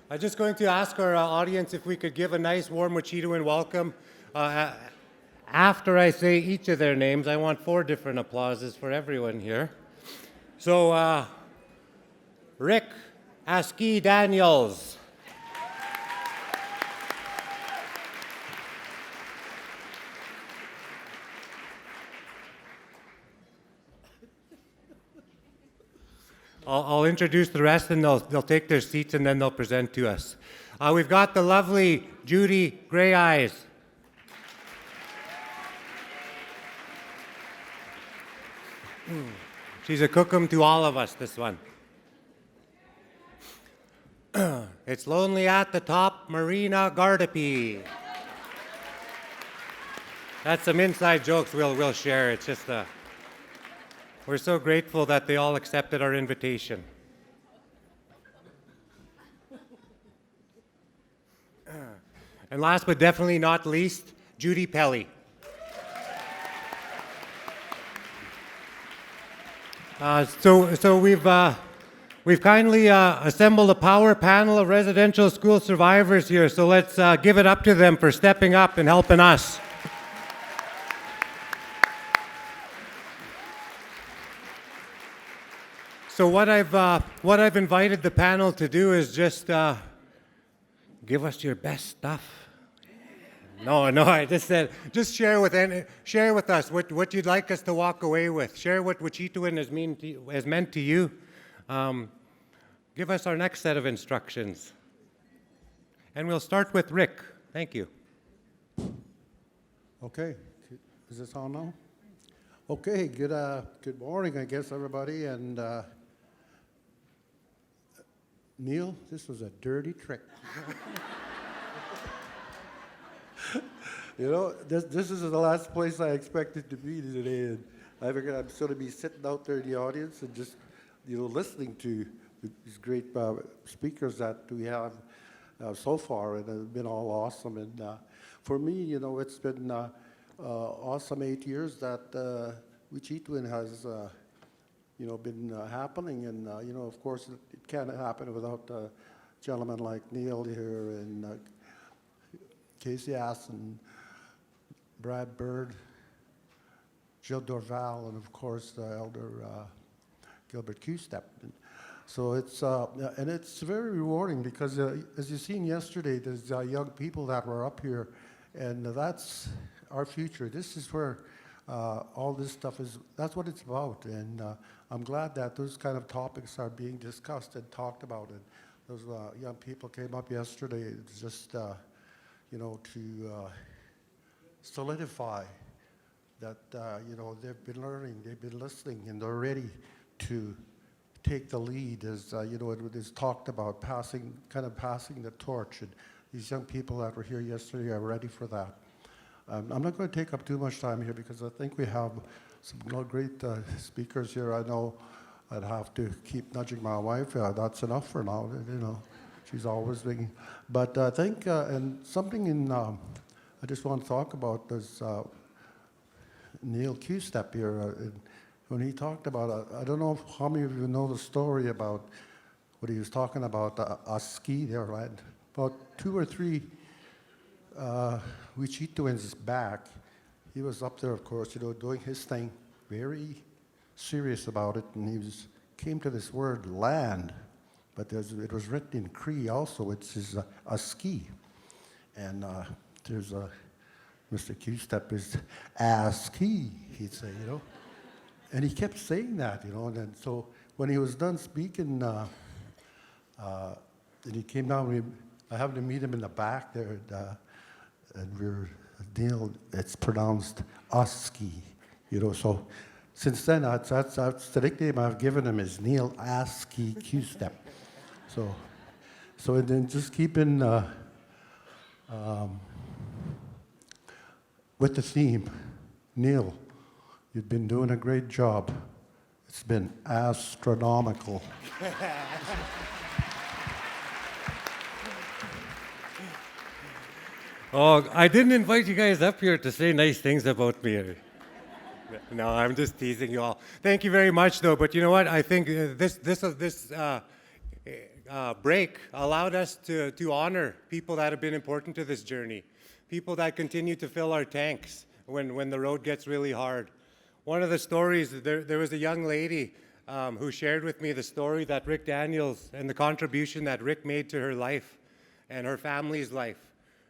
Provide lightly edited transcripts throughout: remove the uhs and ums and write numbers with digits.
I'm just going to ask our audience if we could give a nice warm Wachituan welcome. After I say each of their names, I want 4 different applauses for everyone here. So, Rick Aski Daniels. I'll introduce the rest and they'll take their seats and then they'll present to us. We've got the lovely Judy Gray Eyes. She's a cookum to all of us, this one. It's lonely at the top, Marina Gardapi. That's some inside jokes we'll share. It's just we're so grateful that they all accepted our invitation. And last but definitely not least, Judy Pelly. So we've kindly assembled a power panel of residential school survivors here. So let's give it up to them for stepping up and helping us. So what I've invited the panel to do is just give us your best stuff. No, I just said just share with us what you'd like us to walk away with. Share what Wachituan has meant to you. Give us our next set of instructions, and we'll start with Rick. Thank you. Okay, is this on now? Okay, good morning, I guess, everybody, and Neil, this was a dirty trick. You know, this is the last place I expected to be today, and I figured I'm sort of be sitting out there in the audience and just, listening to these great speakers that we have so far, and it's been all awesome. And for me, it's been awesome 8 years that Wachituan has, been happening, and of course, it can't happen without gentlemen like Neil here and Casey Aston, Brad Bird, Jill Dorval, and of course Elder Gilbert Q-Step. So it's very rewarding because as you've seen yesterday, there's young people that were up here, and that's our future. This is where all this stuff is. That's what it's about, and I'm glad that those kind of topics are being discussed and talked about. And those young people came up yesterday. It's just to solidify that they've been learning, they've been listening, and they're ready to take the lead, as it is talked about, passing the torch. And these young people that were here yesterday are ready for that. I'm not going to take up too much time here because I think we have some great speakers here. I know I'd have to keep nudging my wife. That's enough for now, She's always thinking. But I think, and something I just want to talk about is Neil Q-Step here. When he talked about, I don't know how many of you know the story about what he was talking about, a ski there, right? About 2 or 3 Wachituans back, he was up there, of course, doing his thing, very serious about it, and he came to this word land, but it was written in Cree also. It's a ski, and there's Mr. Q-Step is a ski, he'd say, and he kept saying that, and then so when he was done speaking, and he came down. I happened to meet him in the back there, and Neil. It's pronounced Oski, So since then, that's the nickname I've given him is Neil Aski Q-Step. So and then just keeping with the theme, Neil, you've been doing a great job. It's been astronomical. Oh, I didn't invite you guys up here to say nice things about me. No, I'm just teasing you all. Thank you very much, though. But you know what? I think this break allowed us to honor people that have been important to this journey, people that continue to fill our tanks when the road gets really hard. One of the stories, there was a young lady who shared with me the story that Rick Daniels and the contribution that Rick made to her life and her family's life.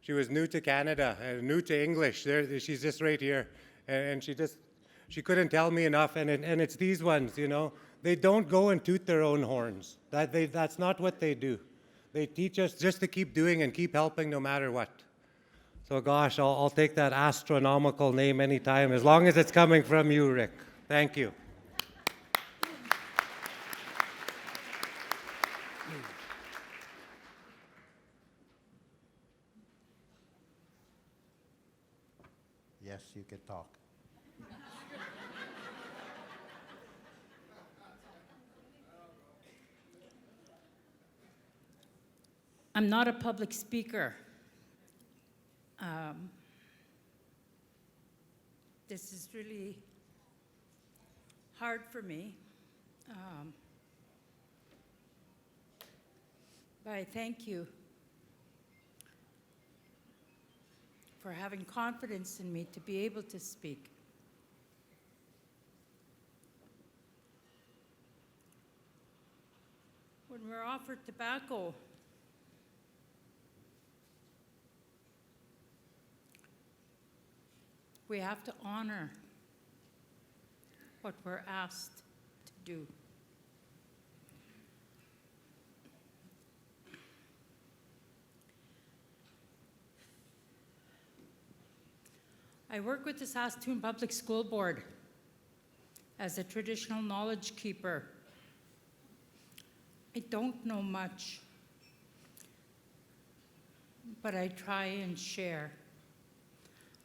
She was new to Canada and new to English. She's just right here, and she couldn't tell me enough. And it's these ones, you know. They don't go and toot their own horns. That's not what they do. They teach us just to keep doing and keep helping no matter what. So gosh, I'll take that astronomical name anytime, as long as it's coming from you, Rick. Thank you. Yes, you can talk. I'm not a public speaker. This is really hard for me. But I thank you for having confidence in me to be able to speak. When we're offered tobacco, we have to honor what we're asked to do. I work with the Saskatoon Public School Board as a traditional knowledge keeper. I don't know much, but I try and share.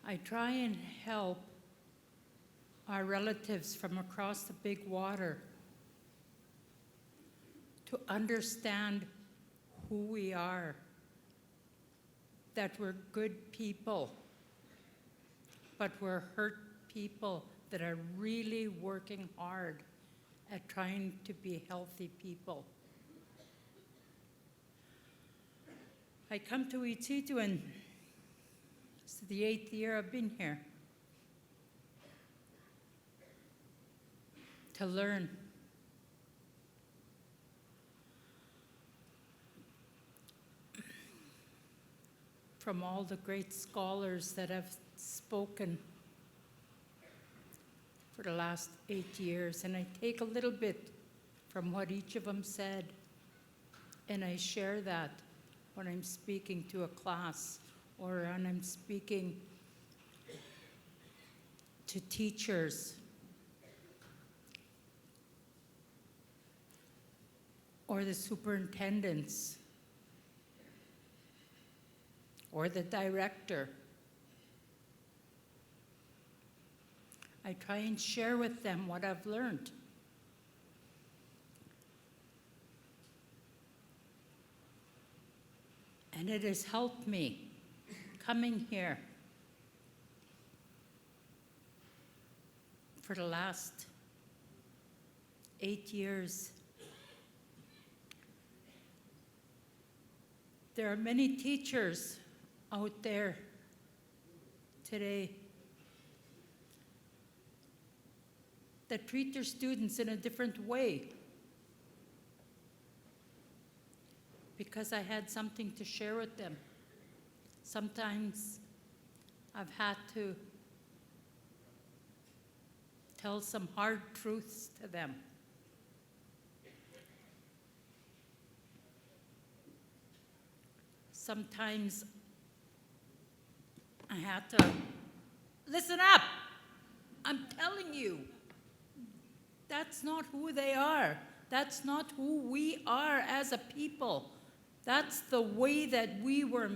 I try and help our relatives from across the big water to understand who we are, that we're good people, but we're hurt people that are really working hard at trying to be healthy people. I come to Wet'suwet'en, and it's the 8th year I've been here, to learn. From all the great scholars that have spoken for the last 8 years, and I take a little bit from what each of them said, and I share that when I'm speaking to a class or when I'm speaking to teachers or the superintendents or the director. I try and share with them what I've learned. And it has helped me coming here for the last 8 years. There are many teachers out there today that treat their students in a different way because I had something to share with them. Sometimes I've had to tell some hard truths to them. Sometimes I had to, listen up, I'm telling you, that's not who they are. That's not who we are as a people. That's the way that we were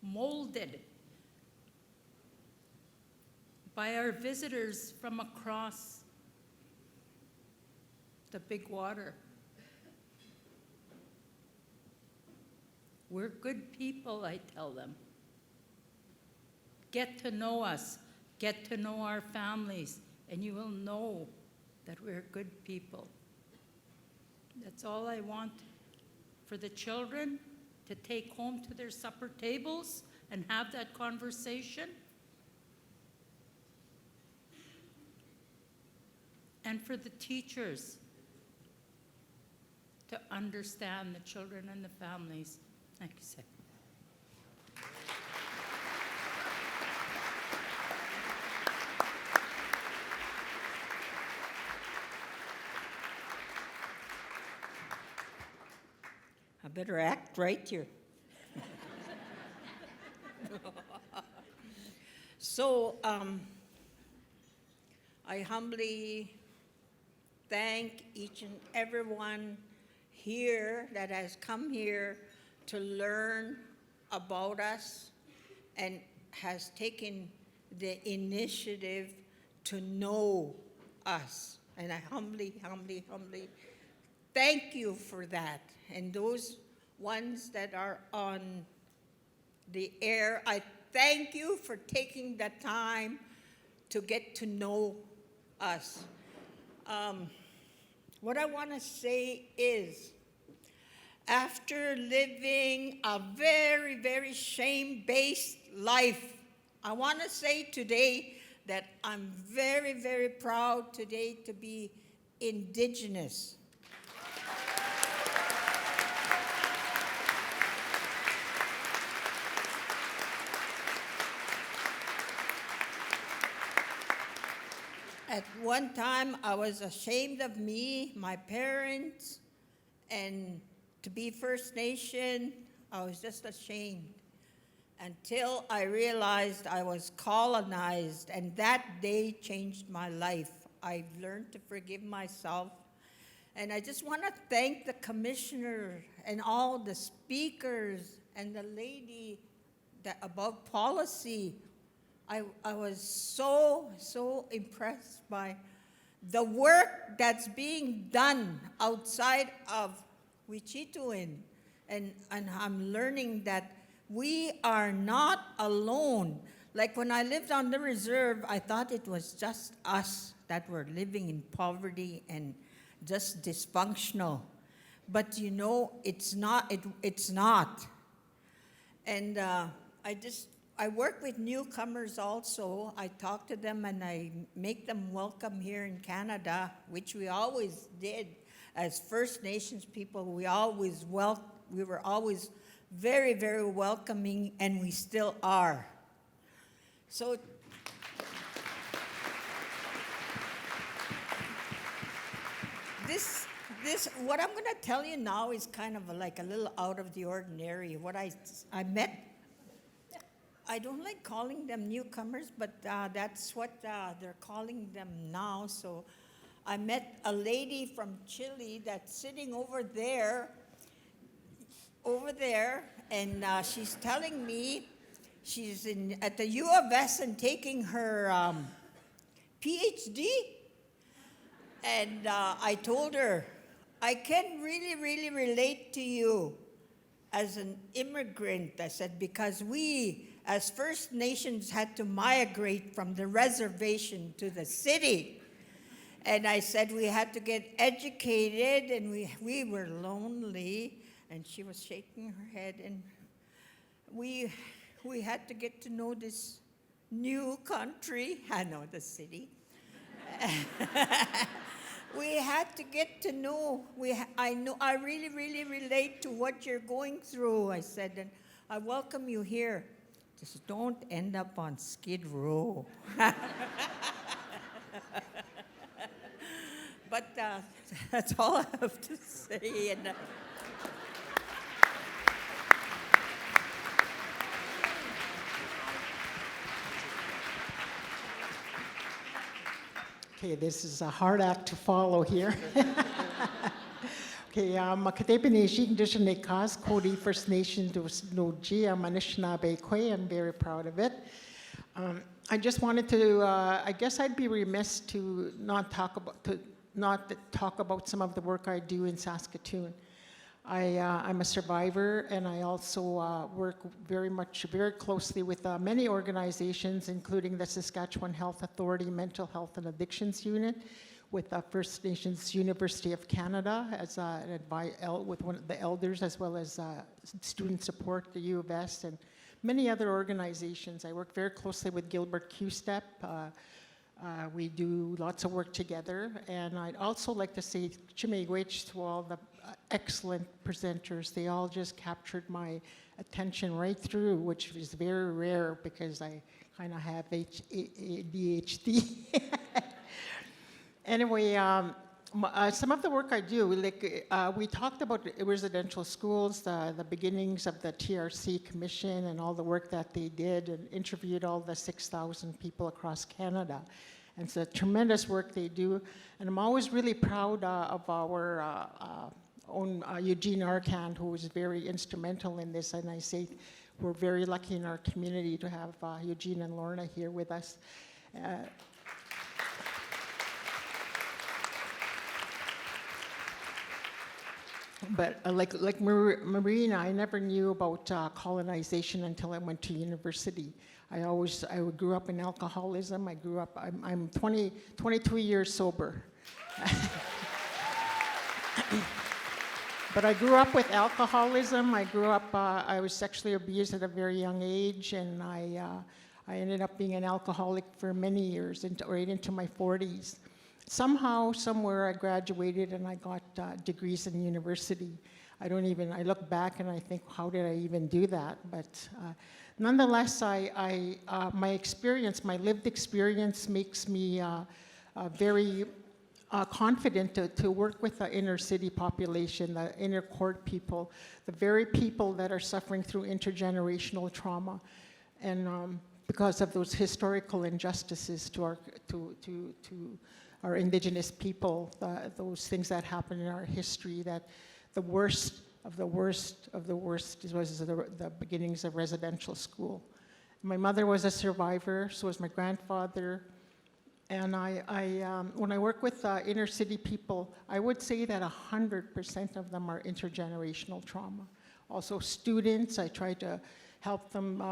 molded by our visitors from across the big water. We're good people, I tell them. Get to know us, get to know our families, and you will know that we're good people. That's all I want for the children to take home to their supper tables and have that conversation. And for the teachers to understand the children and the families. Thank you, Sir. I better act right here. So, I humbly thank each and everyone here that has come here to learn about us and has taken the initiative to know us. And I humbly thank you for that. And those ones that are on the air, I thank you for taking the time to get to know us. What I want to say is, after living a very, very shame-based life, I want to say today that I'm very, very proud today to be Indigenous. At one time, I was ashamed of me, my parents, and to be First Nation, I was just ashamed until I realized I was colonized, and that day changed my life. I've learned to forgive myself, and I just want to thank the commissioner and all the speakers and the lady that about policy. I was so impressed by the work that's being done outside of Wichituin. And I'm learning that we are not alone. Like when I lived on the reserve, I thought it was just us that were living in poverty and just dysfunctional. But you know, it's not. It's not. And I work with newcomers also. I talk to them and I make them welcome here in Canada, which we always did as First Nations people. We were always very, very welcoming, and we still are. So this what I'm going to tell you now is kind of like a little out of the ordinary. What I met. I don't like calling them newcomers, but that's what they're calling them now. So I met a lady from Chile that's sitting over there, and she's telling me she's at the U of S and taking her PhD. And I told her, I can really relate to you as an immigrant, I said, because we, as First Nations, had to migrate from the reservation to the city. And I said we had to get educated, and we were lonely. And she was shaking her head, and we had to get to know this new country. I know, the city. We had to get to know. I really relate to what you're going through, I said, and I welcome you here. Just don't end up on Skid Row. But that's all I have to say. And, Okay, this is a hard act to follow here. Okay, Makadebineshik Dishanekas, Cody First Nation Noji, Anishinaabe Kwe. I'm very proud of it. I just wanted to, I guess I'd be remiss to not talk about some of the work I do in Saskatoon. I'm a survivor, and I also work very closely with many organizations, including the Saskatchewan Health Authority Mental Health and Addictions Unit, with First Nations University of Canada as with one of the elders, as well as student support, the U of S, and many other organizations. I work very closely with Gilbert Q-Step. We do lots of work together, and I'd also like to say chimigwech to all the excellent presenters. They all just captured my attention right through, which is very rare because I kind of have ADHD. Anyway, some of the work I do, like we talked about residential schools, the beginnings of the TRC Commission and all the work that they did, and interviewed all the 6,000 people across Canada. And it's a tremendous work they do. And I'm always really proud of our own Eugene Arcand, who was very instrumental in this. And I say we're very lucky in our community to have Eugene and Lorna here with us. But like Marina, I never knew about colonization until I went to university. I grew up in alcoholism. I'm 22 years sober. But I grew up with alcoholism. I was sexually abused at a very young age, and I ended up being an alcoholic for many years, right into my 40s. Somehow, somewhere, I graduated and I got degrees in university. I look back and I think, how did I even do that? But nonetheless, my experience, my lived experience makes me very confident to work with the inner city population, the inner court people, the very people that are suffering through intergenerational trauma. And because of those historical injustices to our Indigenous people, those things that happened in our history, that the worst of the worst of the worst was the beginnings of residential school. My mother was a survivor, so was my grandfather. And when I work with inner city people, I would say that 100% of them are intergenerational trauma. Also students, I try to help them,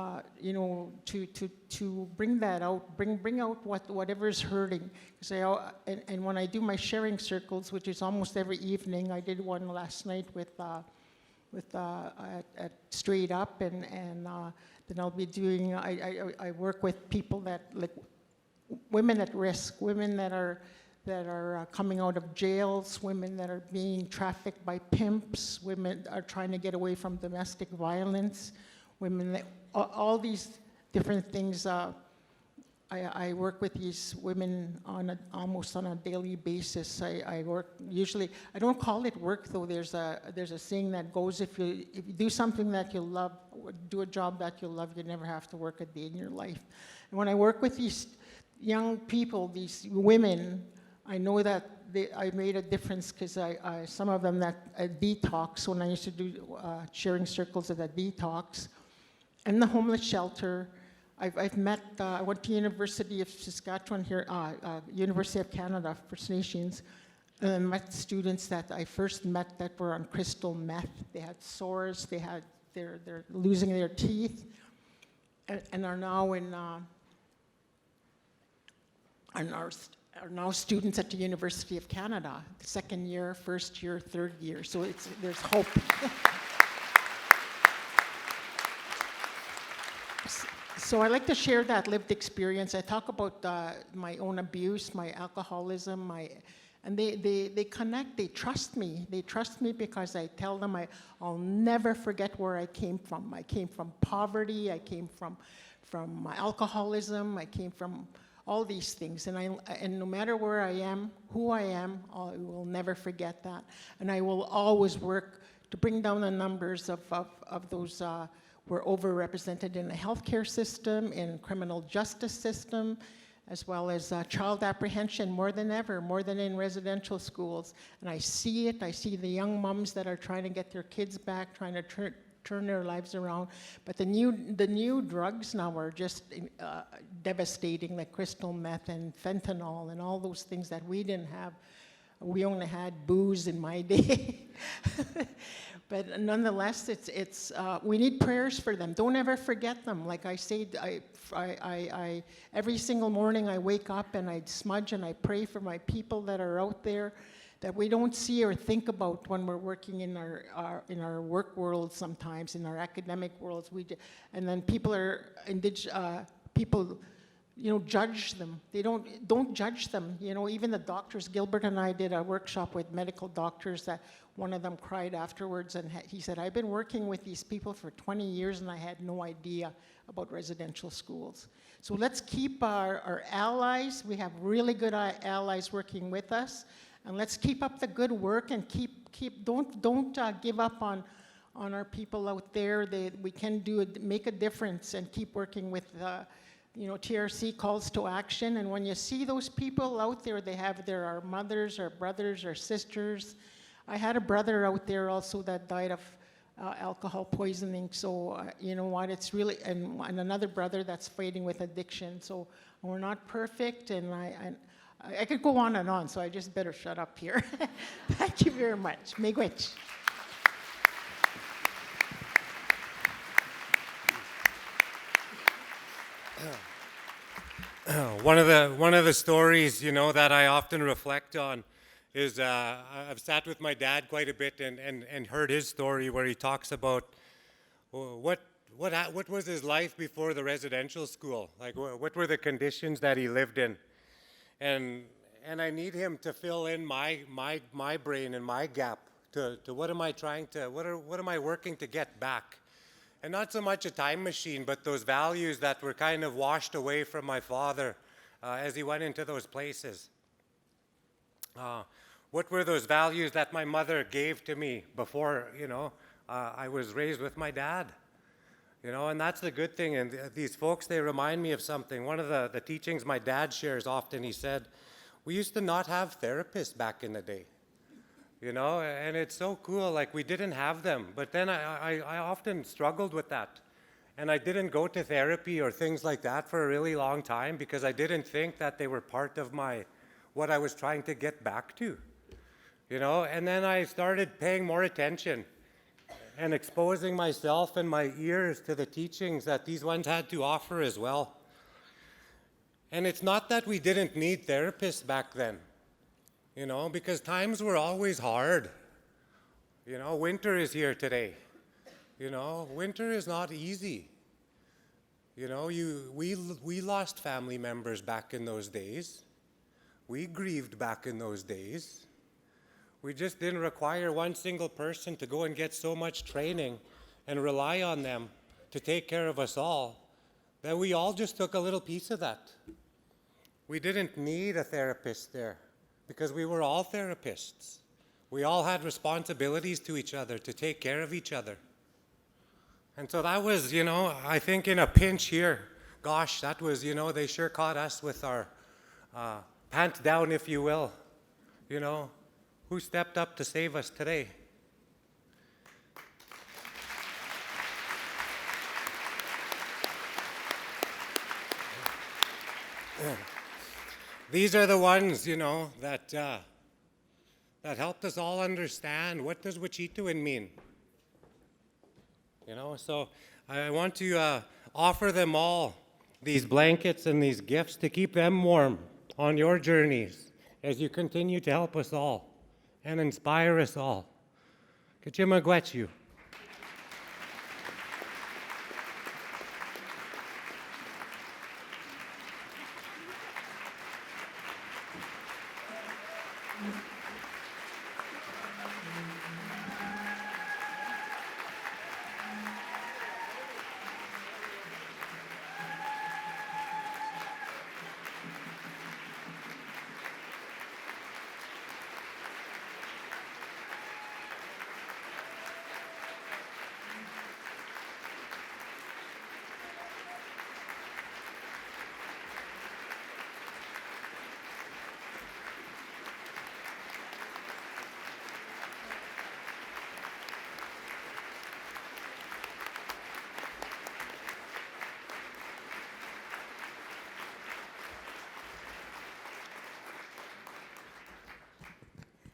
to bring that out, bring out whatever's hurting. And when I do my sharing circles, which is almost every evening, I did one last night at Straight Up, and then I'll be doing. I work with people that like women at risk, women that are coming out of jails, women that are being trafficked by pimps, women are trying to get away from domestic violence. Women, all these different things. I work with these women almost on a daily basis. I work usually. I don't call it work though. There's a saying that goes: if you do something that you love, do a job that you love, you never have to work a day in your life. And when I work with these young people, these women, I know that I made a difference because some of them that detox, when I used to do sharing circles at a detox, and the homeless shelter. I've met, I went to University of Saskatchewan here, University of Canada, First Nations, and I met students that I first met that were on crystal meth. They had sores, they're losing their teeth, and are now are now students at the University of Canada, second year, first year, third year. So there's hope. So I like to share that lived experience. I talk about my own abuse, my alcoholism, and they connect. They trust me. They trust me because I tell them I'll never forget where I came from. I came from poverty. I came from my alcoholism. I came from all these things, and no matter where I am, who I am, I will never forget that. And I will always work to bring down the numbers of those who are overrepresented in the healthcare system, in criminal justice system, as well as child apprehension more than ever, more than in residential schools. And I see it. I see the young moms that are trying to get their kids back, trying to turn their lives around. But the new drugs now are just devastating, like crystal meth and fentanyl and all those things that we didn't have. We only had booze in my day. But nonetheless, we need prayers for them. Don't ever forget them. Like I say, every single morning I wake up and I smudge and I pray for my people that are out there that we don't see or think about when we're working in our work world sometimes, in our academic worlds. And then people judge them. They don't judge them. Even the doctors, Gilbert and I did a workshop with medical doctors that one of them cried afterwards and he said, I've been working with these people for 20 years and I had no idea about residential schools. So let's keep our allies. We have really good allies working with us. And let's keep up the good work and don't give up on our people out there. We can make a difference and keep working with TRC calls to action. And when you see those people out there, there are mothers or brothers or sisters. I had a brother out there also that died of alcohol poisoning. So you know what, it's really, and another brother that's fighting with addiction. So we're not perfect, and I could go on and on, so I just better shut up here. Thank you very much. Miigwech. One of the stories, that I often reflect on is I've sat with my dad quite a bit and heard his story where he talks about what was his life before the residential school, like what were the conditions that he lived in, and I need him to fill in my brain and my gap to what am I working to get back. And not so much a time machine, but those values that were kind of washed away from my father as he went into those places. What were those values that my mother gave to me before, I was raised with my dad? And that's the good thing. And these folks, they remind me of something. One of the teachings my dad shares often, he said, we used to not have therapists back in the day. And it's so cool, like we didn't have them. But then I often struggled with that. And I didn't go to therapy or things like that for a really long time because I didn't think that they were part of what I was trying to get back to. And then I started paying more attention and exposing myself and my ears to the teachings that these ones had to offer as well. And it's not that we didn't need therapists back then. Because times were always hard. Winter is here today. Winter is not easy. We lost family members back in those days. We grieved back in those days. We just didn't require one single person to go and get so much training and rely on them to take care of us all, that we all just took a little piece of that. We didn't need a therapist there, because we were all therapists. We all had responsibilities to each other to take care of each other. And so that was, I think in a pinch here, gosh, that was, they sure caught us with our pants down, if you will. Who stepped up to save us today? These are the ones, that helped us all understand what does Wechituin mean. So I want to offer them all these blankets and these gifts to keep them warm on your journeys as you continue to help us all and inspire us all. Kachimagwechu.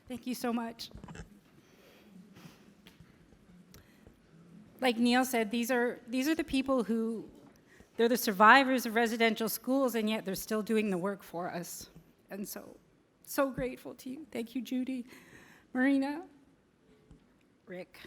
Thank you so much. like Neil said, these are the people who, they're the survivors of residential schools, and yet they're still doing the work for us. And so grateful to you. Thank you, Judy, Marina, Rick.